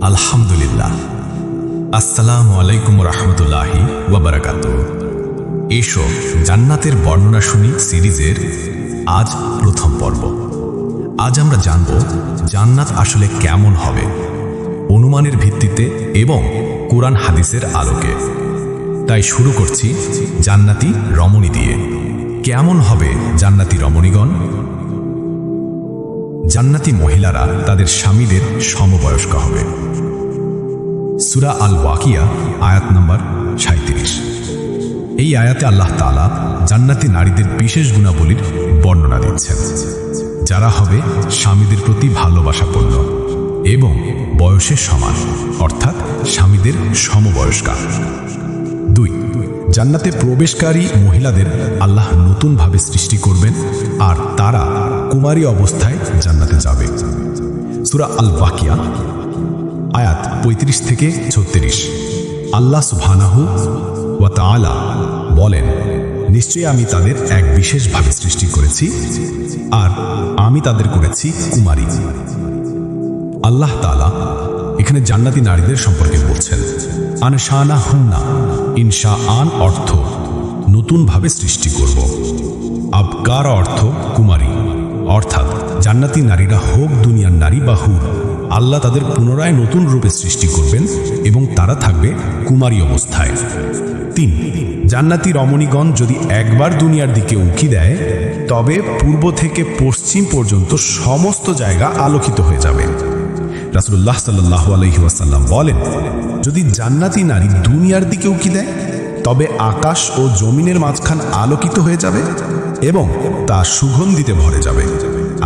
আলহামদুলিল্লাহ। আসসালামু আলাইকুম রহমতুল্লাহি ওয়া বারাকাতুহু। এসো জান্নাতের বর্ণনা শুনি সিরিজের আজ প্রথম পর্ব। আজ আমরা জানব জান্নাত আসলে কেমন হবে, অনুমানের ভিত্তিতে এবং কোরআন হাদিসের আলোকে। তাই শুরু করছি জান্নাতি রমণী দিয়ে। কেমন হবে জান্নাতি রমণীগণ? জান্নাতি মহিলারা তাদের স্বামীদের সমবয়স্ক হবে। সূরা আল ওয়াকিয়া আয়াত নম্বর 37। এই আয়াতে আল্লাহ তাআলা জান্নাতি নারীদের বিশেষ গুণাবলীর বর্ণনা দিচ্ছেন, যারা হবে স্বামীদের প্রতি ভালোবাসাপূর্ণ এবং বয়সের সমান, অর্থাৎ স্বামীদের সমবয়স্কা। 2, জান্নাতে প্রবেশকারী মহিলাদের আল্লাহ নতুনভাবে সৃষ্টি করবেন আর তারা কুমারী অবস্থায় জান্নাতে যাবে। সূরা আল ওয়াকিয়া আয়াত 35 থেকে 36। আল্লাহ সুবহানাহু ওয়া তাআলা বলেন, নিশ্চয়ই আমি তাদের এক বিশেষভাবে সৃষ্টি করেছি আর আমি তাদের করেছি কুমারী। আল্লাহ তাআলা এখানে জান্নাতি নারীদের সম্পর্কে বলছেন, আনশানাহুন্না, ইনশাআন অর্থ নতুনভাবে সৃষ্টি করব, আবকার অর্থ কুমারী, অর্থাৎ জান্নাতি নারীরা হোক দুনিয়ার নারী বা হুর, আল্লাহ তাদের পুনরায় নতুন রূপে সৃষ্টি করবেন এবং তারা থাকবে কুমারী অবস্থায়। 3, জান্নাতি রমণীগণ যদি একবার দুনিয়ার দিকে উঁকি দেয় তবে পূর্ব থেকে পশ্চিম পর্যন্ত সমস্ত জায়গা আলোকিত হয়ে যাবে। রাসূলুল্লাহ সাল্লাল্লাহু আলাইহি ওয়াসাল্লাম বলেন, যদি জান্নাতি নারী দুনিয়ার দিকে উঁকি দেয় তবে আকাশ ও জমিনের মাঝখান আলোকিত হয়ে যাবে এবং তা সুগন্ধিতে ভরে যাবে,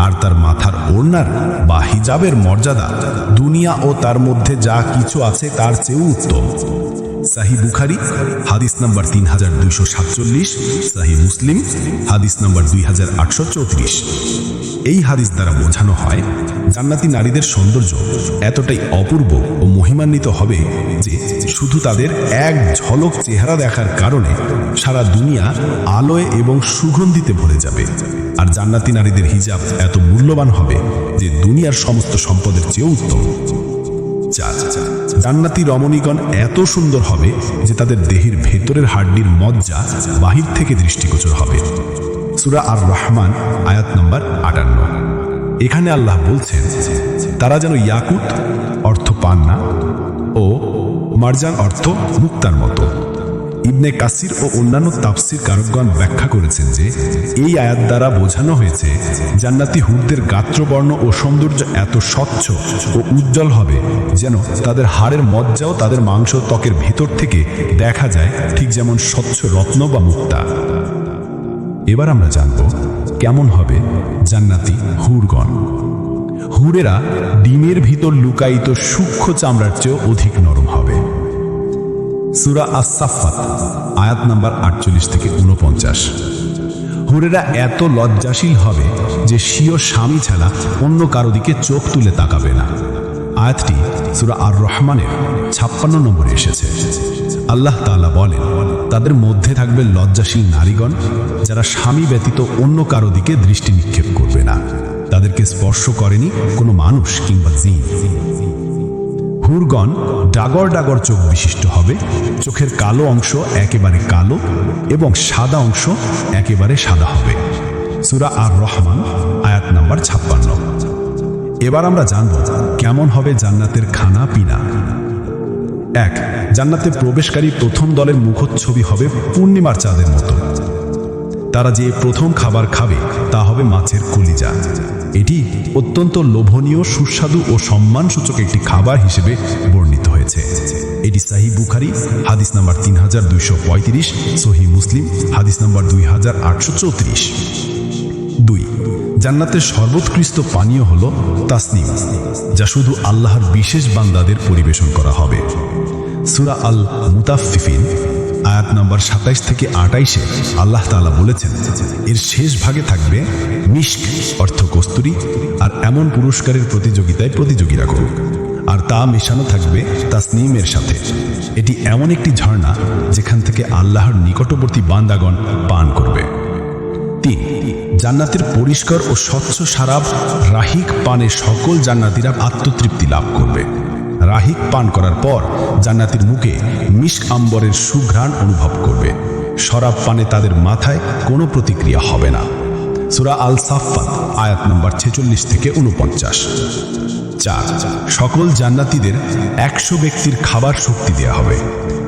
আর তার মাথার ওড়নার বা হিজাবের মর্যাদা দুনিয়া ও তার মধ্যে যা কিছু আছে তার চেয়েও উত্তম। সহিহ বুখারী হাদিস নাম্বার 3247, সহিহ মুসলিম হাদিস নাম্বার 2834। এই হাদিস দ্বারা বোঝানো হয়, জান্নাতি নারীদের সৌন্দর্য এতটাই অপূর্ব ও মহিমান্বিত হবে যে শুধু তাদের এক ঝলক চেহারা দেখার কারণে সারা দুনিয়া আলোয় এবং সুগন্ধিতে ভরে যাবে। আর জান্নাতি নারীদের হিজাব এত মূল্যবান হবে যে দুনিয়ার সমস্ত সম্পদের চেয়েও উত্তম। 4, জান্নাতি রমণীগণ এত সুন্দর হবে যে তাদের দেহের ভেতরের হাড্ডির মজ্জা বাহির থেকে দৃষ্টিগোচর হবে। সূরা আর রহমান আয়াত নম্বর 58। এখানে আল্লাহ বলছেন, তারা যেন ইয়াকুত অর্থ পান্না ও মারজান অর্থ মুক্তার মতো। ইবনে কাসির ও অন্যান্য তাফসীর কারকগণ ব্যাখ্যা করেছেন যে এই আয়াত দ্বারা বোঝানো হয়েছে জান্নাতি হুরদের গাত্রবর্ণ ও সৌন্দর্য এত স্বচ্ছ ও উজ্জ্বল হবে যেন তাদের হাড়ের মজ্জাও তাদের মাংস ত্বকের ভেতর থেকে দেখা যায়, ঠিক যেমন স্বচ্ছ রত্ন বা মুক্তা। এবার আমরা জানব কেমন হবে জান্নাতি হুরগণ। হুরেরা ডিমের ভিতর লুকায়িত সূক্ষ্ম চামড়ার চেয়েও অধিক নরম হবে। সূরা আস-সাফফাত আয়াত নাম্বার 48 থেকে 49। হুরেরা এত লজ্জাশীল হবে যে স্বীয় স্বামী ছাড়া অন্য কারো দিকে চোখ তুলে তাকাবে না। আয়াতটি সূরা আর রহমানের 56 নম্বরে এসেছে। আল্লাহ তাআলা বলেন, তাদের মধ্যে থাকবে লজ্জাশীল নারীগণ যারা স্বামী ব্যতীত অন্য কারো দিকে দৃষ্টি নিক্ষেপ করবে না, তাদেরকে স্পর্শ করেনি কোনো মানুষ কিংবা জিন। হুরগণ ডাগর ডাগর চোখ বিশিষ্ট হবে, চোখের কালো অংশ একেবারে কালো এবং সাদা অংশ একেবারে সাদা হবে। সূরা আর রহমান আয়াত নাম্বার 56। এবার আমরা জানব কেমন হবে জান্নাতের খানা পিনা। 1, জান্নাতে প্রবেশকারী প্রথম দলের মুখচ্ছবি হবে পূর্ণিমার চাঁদের মতো। তারা যে প্রথম খাবার খাবে তা হবে মাছের কলিজা। এটি অত্যন্ত লোভনীয়, সুস্বাদু ও সম্মানসূচক একটি খাবার হিসেবে বর্ণিত হয়েছে। এটি সহিহ বুখারী হাদিস নাম্বার 3235, সহিহ মুসলিম হাদিস নাম্বার 2834। 2, জান্নাতের সর্বোৎকৃষ্ট পানীয় হল তাসনিম, যা শুধু আল্লাহর বিশেষ বান্দাদের পরিবেশন করা হবে। সূরা আল মুতাফফিফিন আয়াত নাম্বার 27 থেকে 28-এ আল্লাহ তাআলা বলেছেন, এর শেষ ভাগে থাকবে মিশক অর্থ কস্তুরী, আর এমন পুরস্কারের প্রতিযোগিতায় প্রতিযোগীরা করুক, আর তা মেশানো থাকবে তাসনিমের সাথে। এটি এমন একটি ঝর্ণা যেখান থেকে আল্লাহর নিকটবর্তী বান্দাগণ পান করবে। 3, জান্নাতের পরিষ্কার ও স্বচ্ছ শারাব রাহিক পানে সকল জান্নাতীরা আত্মতৃপ্তি লাভ করবে। রাহিক পান করার পর জান্নাতীর মুখে মিশক আম্বরের সুঘ্রাণ অনুভব করবে। শরাব পানে তাদের মাথায় কোনো প্রতিক্রিয়া হবে না। সূরা আল সাফফাত আয়াত নম্বর 46 থেকে 49। 4, সকল জান্নাতীদের 100 ব্যক্তির খাবার শক্তি দেয়া হবে।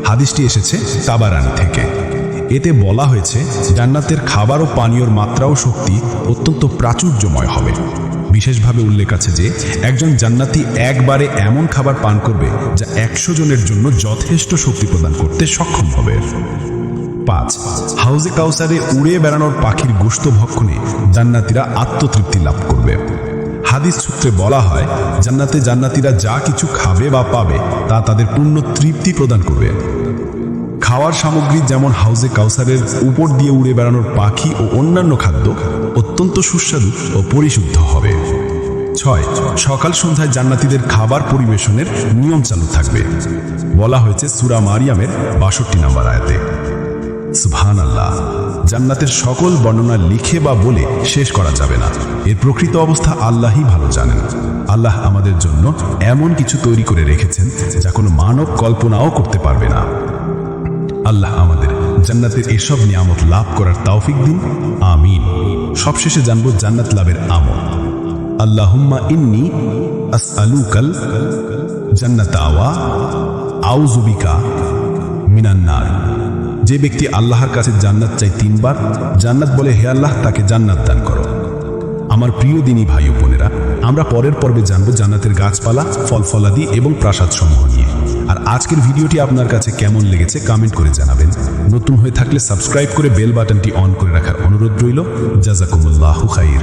হাদিসটি এসেছে তাবারানী থেকে। এতে বলা হয়েছে জান্নাতের খাবার ও পানীয়র মাত্রা ও শক্তি অত্যন্ত প্রাচুর্যময় হবে। বিশেষভাবে উল্লেখ আছে যে একজন জান্নাতি একবারে এমন খাবার পান করবে যা 100 জনের জন্য যথেষ্ট শক্তি প্রদান করতে সক্ষম হবে। 5, হাউজে কাউসারে উড়ে বেড়ানোর পাখির গোশত ভক্ষণে জান্নাতীরা আত্মতৃপ্তি লাভ করবে। হাদিস সূত্রে বলা হয় জান্নাতে জান্নাতীরা যা কিছু খাবে বা পাবে তা তাদের পূর্ণ তৃপ্তি প্রদান করবে। খাওয়ার সামগ্রী যেমন হাউজে কাউসারের উপর দিয়ে উড়ে বেড়ানোর পাখি ও অন্যান্য খাদ্য অত্যন্ত সুস্বাদু ও পরিশুদ্ধ হবে। 6, সকাল সন্ধ্যায় জান্নাতীদের খাবার পরিবেশনের নিয়ম চালু থাকবে। বলা হয়েছে সূরা মারিয়ামের 62 নম্বর আয়াতে। সুবহানাল্লাহ, জান্নাতের সকল বর্ণনা লিখে বা বলে শেষ করা যাবে না। এর প্রকৃত অবস্থা আল্লাহই ভালো জানেন। আল্লাহ আমাদের জন্য এমন কিছু তৈরি করে রেখেছেন যা কোনো মানব কল্পনাও করতে পারবে না। আল্লাহ আমাদের জান্নাতের এসব নিয়ামত লাভ করার তৌফিক দিন, আমিন। সবশেষে জানব জান্নাত লাভের আমল। আল্লাহুম্মা ইন্নী আসআলুকাল জান্নাতা ওয়া আউযু বিকা মিনান নার। যে ব্যক্তি আল্লাহর কাছে জান্নাত চাই 3 বার, জান্নাত বলে হে আল্লাহ তাকে জান্নাত দান করো। আমার প্রিয় দিনী ভাই ও বোনেরা, আমরা পরের পর্বে জানব জান্নাতের গাছপালা, ফল ফলাদি এবং প্রাসাদ সমূহ নিয়ে। আর আজকের ভিডিওটি আপনার কাছে কেমন লেগেছে কমেন্ট করে জানাবেন। নতুন হয়ে থাকলে সাবস্ক্রাইব করে বেল বাটনটি অন করে রাখার অনুরোধ রইল। জাযাকুমুল্লাহু খাইর।